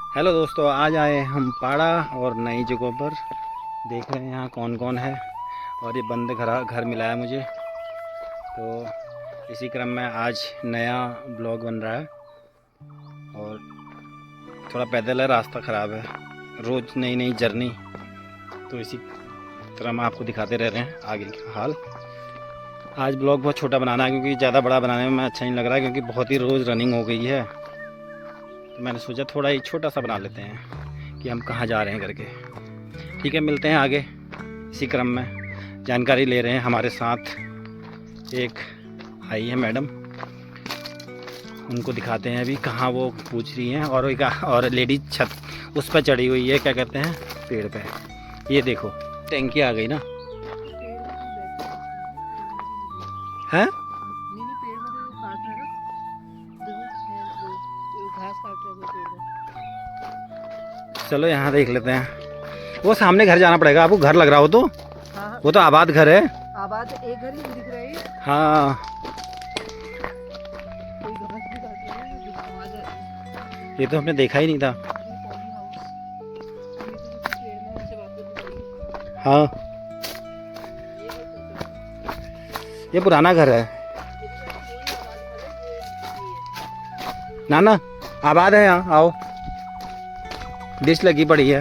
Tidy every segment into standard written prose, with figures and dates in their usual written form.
Hello दोस्तों, आज आए हम पाड़ा और नई जगहों पर। देख रहे हैं यहाँ कौन कौन है। और ये बंद घर मिला है मुझे, तो इसी क्रम में आज नया ब्लॉग बन रहा है। और थोड़ा पैदल है, रास्ता ख़राब है, रोज़ नई नई जर्नी, तो इसी क्रम आपको दिखाते रह रहे हैं आगे का हाल। आज ब्लॉग बहुत छोटा बनाना है क्योंकि ज़्यादा बड़ा बनाने में अच्छा नहीं लग रहा है, क्योंकि बहुत ही रोज़ रनिंग हो गई है। तो मैंने सोचा थोड़ा ही छोटा सा बना लेते हैं कि हम कहाँ जा रहे हैं करके। ठीक है, मिलते हैं आगे। इसी क्रम में जानकारी ले रहे हैं। हमारे साथ एक आई है मैडम, उनको दिखाते हैं अभी कहाँ वो पूछ रही हैं। और लेडीज छत उस पर चढ़ी हुई है, क्या कहते हैं, पेड़ पे। ये देखो टैंकी आ गई ना। है चलो यहाँ देख लेते हैं। वो सामने घर जाना पड़ेगा आपको, घर लग रहा हो तो। हाँ, वो तो आबाद घर है। आबाद एक घर ही दिख रहा है। हाँ, कोई घास भी काट रहा है, जो आवाज आ रही है। ये तो हमने देखा ही नहीं था। ये पॉली हाउस, ये तो किसी पेड़ में हमसे बात करने वाली। हाँ, ये घर कैसा है? ये पुराना घर है। ये तो वैसे यही आबाद घर है, ये ना ना, आबाद है, यहाँ आओ। डिश लगी पड़ी है।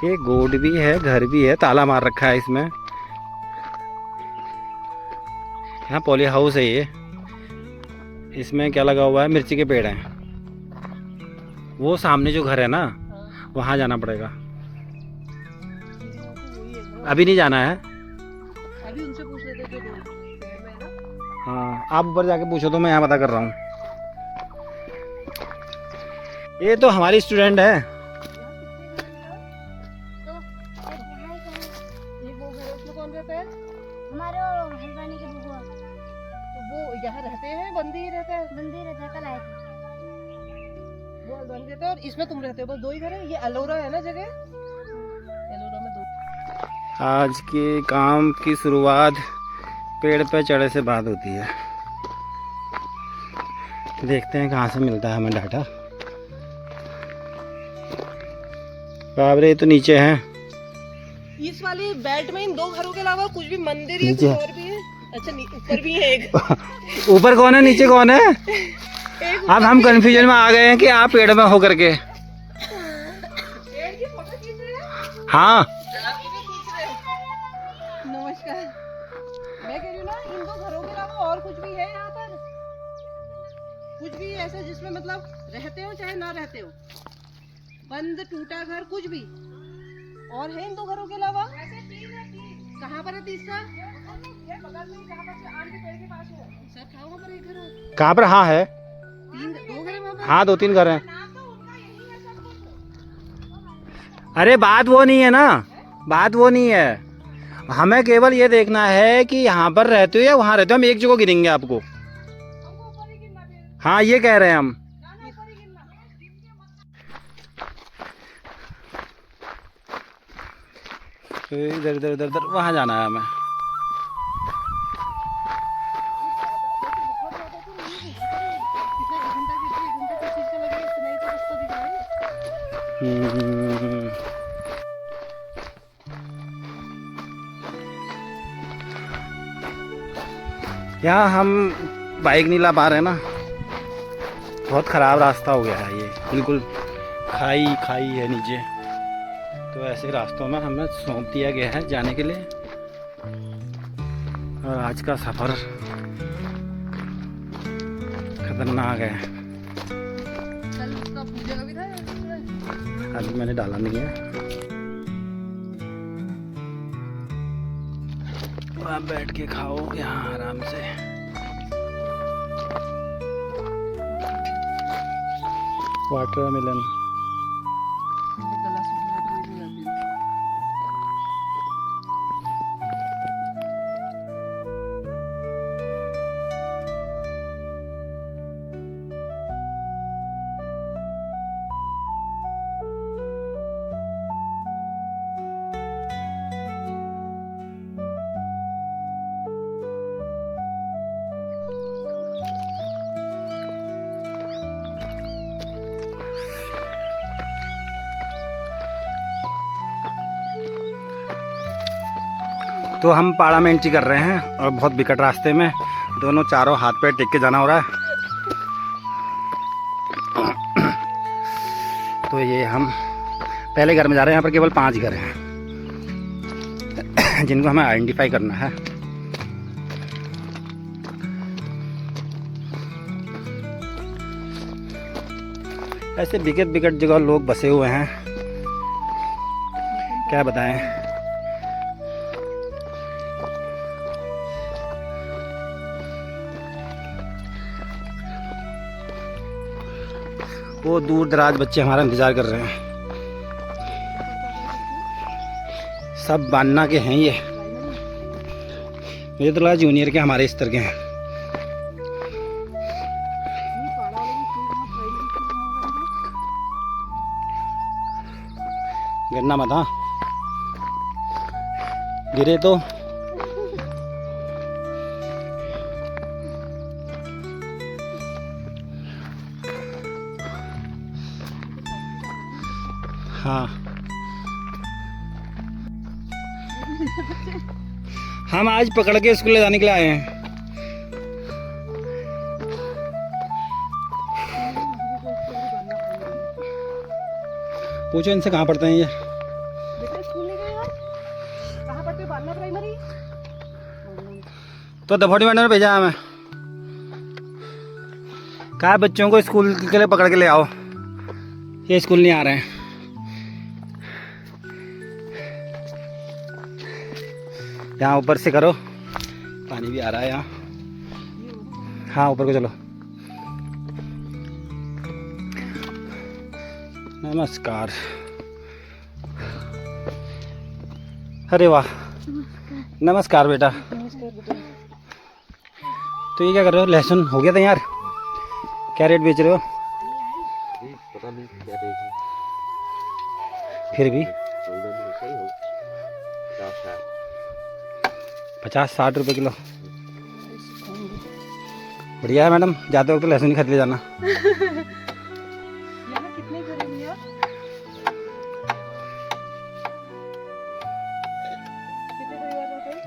ये गोड भी है, घर भी है, ताला मार रखा है इसमें। यहाँ पॉली हाउस है ये। इसमें क्या लगा हुआ है, मिर्ची के पेड़ हैं। वो सामने जो घर है ना, हाँ, वहाँ जाना पड़ेगा। मेरे वहाँ तो वही है ना। अभी नहीं जाना है। अभी उनसे पूछ लेते जो लोग पेड़ में है ना। हाँ, आप ऊपर जाके पूछो, तो मैं यहाँ पता कर रहा हूँ। ये तो हमारी स्टूडेंट है। यहाँ कितने घर हैं यार? तो एक यहाँ ही कहीं ये वो घर है, उसमें कौन रहता है? हमारे हल्द्वानी के बुआ तो वो यहाँ रहते हैं, बंदी ही रहता है। मंदिर है, कल आए थे। वो हल्द्वानी रहता है और इसमें तुम रहते हो, बस दो ही घर है। ये अलोरा है ना जगह, एलोरा में दो। आज के काम की शुरुआत पेड़ पे चढ़े से बाद होती है। देखते हैं कहाँ से मिलता है हमें डाटा। बाबरे, ये तो नीचे है। इस वाली बेल्ट में इन दो घरों के अलावा कुछ भी मंदिर या नीचे कुछ और भी है? अच्छा, ऊपर भी है एक। ऊपर कौन है, नीचे कौन है? एक अब हम कंफ्यूजन में आ गए हैं कि आप पेड़ में हो करके। पेड़ की फोटो खींच रहे हैं। हाँ, आप ये भी खींच रहे हैं। नमस्कार। मैं कह रही हूँ ना, इन दो घरों के अलावा और कुछ भी है यहाँ पर? कुछ भी ऐसा जिसमें मतलब रहते हो चाहे ना रहते हो, बंद टूटा घर कुछ भी और है इन दो घरों के अलावा? कहाँ पर है तीसरा? सर कहाँ पर एक घर है? कहाँ पर? हाँ है, तीन दो घर है वहाँ पर। हाँ 2-3 घर हैं। अरे बात वो नहीं है ना, बात वो नहीं है। हमें केवल ये देखना है कि यहाँ पर रहते हो या वहाँ रहते हो। हम एक जगह गिरेंगे आपको। हाँ, ये कह रहे हैं हम। इधर इधर इधर इधर वहाँ जाना है हमें। हम्म, यहाँ हम बाइक नहीं ला पा रहे ना, बहुत ख़राब रास्ता हो गया है ये। बिल्कुल खाई खाई है नीचे, तो ऐसे रास्तों में हमें सौंप दिया गया है जाने के लिए। और आज का सफ़र खतरनाक है। कल उसका पूजा का भी था इसमें? अभी मैंने डाला नहीं है। तो आप बैठ के खाओ यहाँ आराम से। वाटरमेलन। गला सूखना तो ये भी आती है। तो हम पाड़ा में एंट्री कर रहे हैं और बहुत विकट रास्ते में दोनों चारों हाथ पैर टेक के जाना हो रहा है। तो ये हम पहले घर में जा रहे हैं। यहाँ पर केवल 5 घर हैं जिनको हमें आइडेंटिफाई करना है। ऐसे विकट विकट जगह लोग बसे हुए हैं, क्या बताएं। वो दूर दराज बच्चे हमारा इंतजार कर रहे हैं। सब बान्ना के हैं ये। मुझे तो लगा जूनियर के हमारे स्तर के हैं। गिरना मत, हाँ गिरे तो हाँ। हम आज पकड़ के स्कूल ले जाने के लिए आए हैं। पूछो इनसे कहाँ पढ़ते हैं ये। बेटा स्कूल नहीं गए आज? कहाँ पढ़ते हो? बान्ना प्राइमरी? तो दफोड़ी मैडम ने भेजा हमें, कहा बच्चों को स्कूल के लिए पकड़ के ले आओ, ये स्कूल नहीं आ रहे हैं। यहाँ ऊपर से करो, पानी भी आ रहा है यहाँ। हाँ ऊपर को चलो। नमस्कार। अरे वाह, नमस्कार बेटा। तो ये क्या कर रहे हो? लहसुन हो गया तैयार? क्या रेट बेच रहे हो? पता नहीं क्या रेट है, फिर भी सही हो 50-60 रुपये किलो। बढ़िया है मैडम, जाते वक्त तो लहसुन ही खरीद ले जाना। यहाँ कितने घर हैं भैया? कितने परिवार रहते हैं?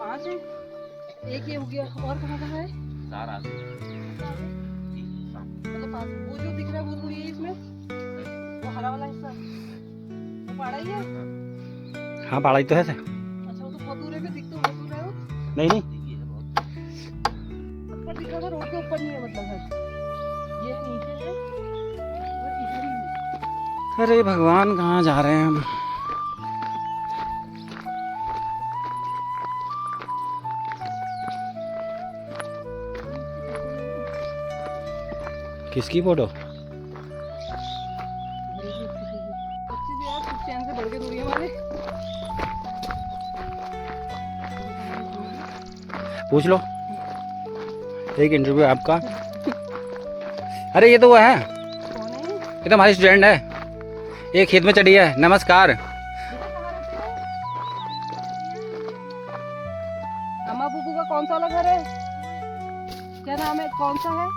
5 है। एक ये हो गया, और कहाँ कहाँ है? मतलब 5। वो जो दिख रहा है वो पूरी है इसमें? वो हरा वाला हिस्सा वो पाड़ा ही है? हाँ पढ़ाई तो है सर। अच्छा वो तो बहुत दूर है, फिर दिख तो बहुत दूर है वो। नहीं नहीं, ऊपर दिख रहा था, रोड के ऊपर नहीं है मतलब है। ये नीचे है और इधर ही है। अरे भगवान कहाँ जा रहे हैं हम। किसकी फोटो? बच्चे से यार कुछ चैन से बढ़ के दूरी है हमारे। पूछ लो, एक इंटरव्यू है आपका। अरे ये तो वो है, कौन है? ये तो हमारी स्टूडेंट है, ये खेत में चढ़ी है। नमस्कार। अम्मा बुबू का कौन सा वाला घर है? क्या नाम है? कौन सा है?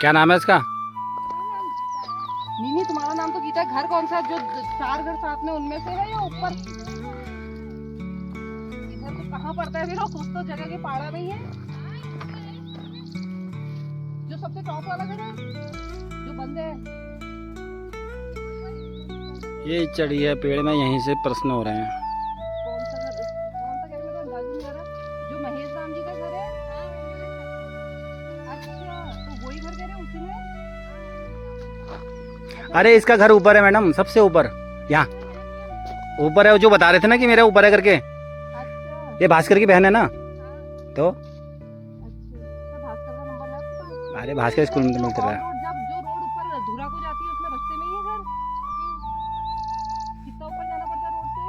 क्या नाम है इसका? नहीं तुम्हारा नाम तो गीता है। घर कौन सा है? जो 4 घर साथ में उनमें से है या ऊपर? इधर तो कहाँ पड़ता है फिर? कुछ तो जगह के पाड़ा में ही है। जो सबसे टॉप वाला घर है जो बंद है। ये चढ़ी है पेड़ में, यहीं से प्रश्न हो रहे हैं। कौन सा घर? कौन सा घर में तो अंदाजा नहीं आ रहा। जो महेश राम जी का घर है? अच्छा तो वही घर कह रहे हैं उसी में? अरे इसका घर ऊपर है मैडम, सबसे ऊपर, यहाँ ऊपर है। वो जो बता रहे थे ना कि मेरा ऊपर है करके, अच्छा ये भास्कर की बहन है ना। तो अच्छा भास्कर का नंबर है आपके पास? अरे भास्कर स्कूल में तो मिलता रहा है। जब जो रोड ऊपर धुरा को जाती है उसमें रास्ते में ही है घर। कितना ऊपर जाना पड़ता है रोड से?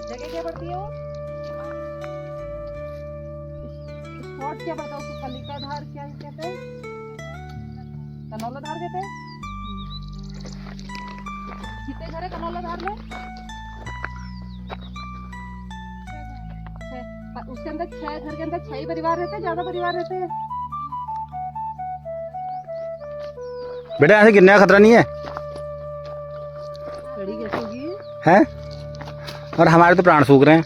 जगह क्या पड़ती है वो? स्पॉट क्या पड़ता है उसको? कलिका धार क्या कहते हैं? कनौला धार कहते हैं? कितने घर है कनौला धार में? 6। उसके अंदर 6 घर के अंदर 6 ही परिवार रहते हैं? ज्यादा परिवार रहते हैं? बेटा यहाँ से गिरने का खतरा नहीं है। हैं, और हमारे तो प्राण सूख रहे हैं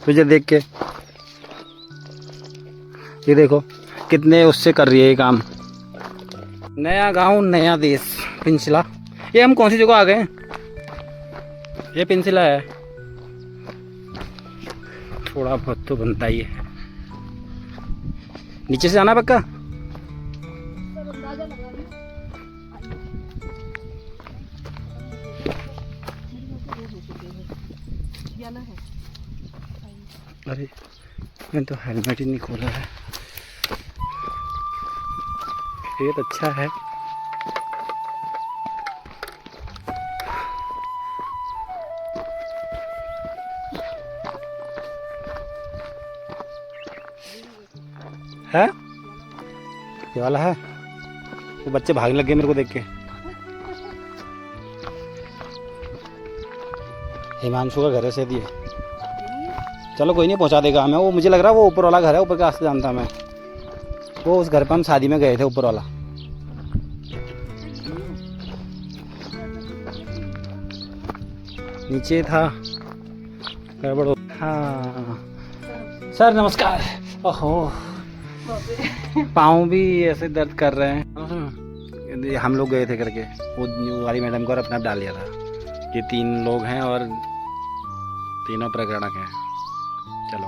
तुझे देख के। ये देखो कितने उससे कर रही है ये काम। नया गांव नया देश, पिंसला। ये हम कौन सी जगह आ गए हैं? ये पिंसला है। थोड़ा बहुत तो बनता ही है। नीचे से जाना पक्का। अरे मैंने तो हेलमेट ही नहीं खोला है। ये तो अच्छा है। है ये वाला है। वो बच्चे भागने लगे मेरे को देख के। हिमांशु का घर है शायद ये। चलो कोई नहीं, पहुंचा देगा हमें। वो मुझे लग रहा है वो ऊपर वाला घर है, ऊपर का रास्ता जानता मैं। वो उस घर पे हम शादी में गए थे, ऊपर वाला। नीचे था गड़बड़। हाँ सर नमस्कार। ओहो पाँव भी ऐसे दर्द कर रहे हैं। हम लोग गए थे करके, वो वाली मैडम को और अपना डाल लिया था। ये 3 लोग हैं और तीनों प्रकरण हैं। चलो